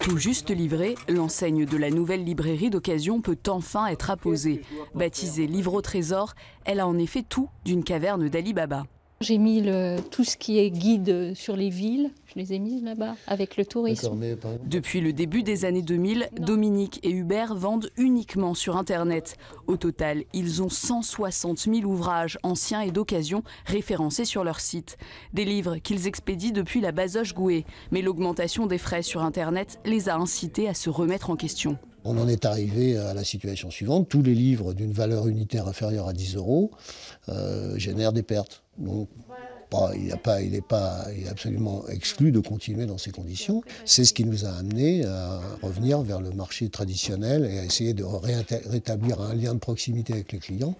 Tout juste livrée, l'enseigne de la nouvelle librairie d'occasion peut enfin être apposée. Baptisée Livre au Trésor, elle a en effet tout d'une caverne d'Ali Baba. J'ai mis tout ce qui est guide sur les villes, je les ai mis là-bas, avec le tourisme. Depuis le début des années 2000, Dominique et Hubert vendent uniquement sur Internet. Au total, ils ont 160 000 ouvrages anciens et d'occasion référencés sur leur site. Des livres qu'ils expédient depuis la Bazoche Gouet. Mais l'augmentation des frais sur Internet les a incités à se remettre en question. On en est arrivé à la situation suivante. Tous les livres d'une valeur unitaire inférieure à 10 € génèrent des pertes. Donc, il est absolument exclu de continuer dans ces conditions. C'est ce qui nous a amené à revenir vers le marché traditionnel et à essayer de rétablir un lien de proximité avec les clients.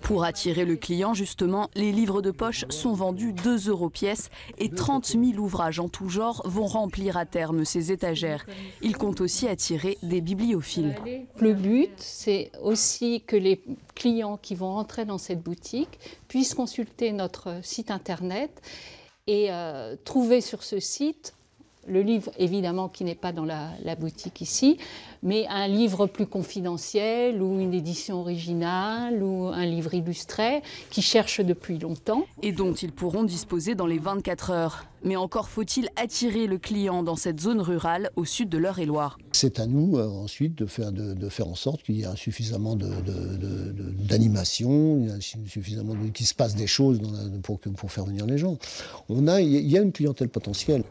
Pour attirer le client, justement, les livres de poche sont vendus 2 € pièce et 30 000 ouvrages en tout genre vont remplir à terme ces étagères. Il compte aussi attirer des bibliophiles. Le but, c'est aussi que les clients qui vont entrer dans cette boutique puissent consulter notre site internet et trouver sur ce site le livre, évidemment, qui n'est pas dans la boutique ici, mais un livre plus confidentiel ou une édition originale ou un livre illustré qui cherche depuis longtemps. Et dont ils pourront disposer dans les 24 heures. Mais encore faut-il attirer le client dans cette zone rurale au sud de l'Eure-et-Loir. C'est à nous ensuite de faire en sorte qu'il y ait suffisamment d'animation, suffisamment qu'il se passe des choses pour faire venir les gens. Il y a une clientèle potentielle.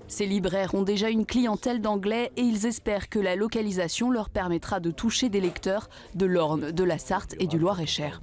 Ces libraires ont déjà une clientèle d'anglais et ils espèrent que la localisation leur permettra de toucher des lecteurs de l'Orne, de la Sarthe et du Loir-et-Cher.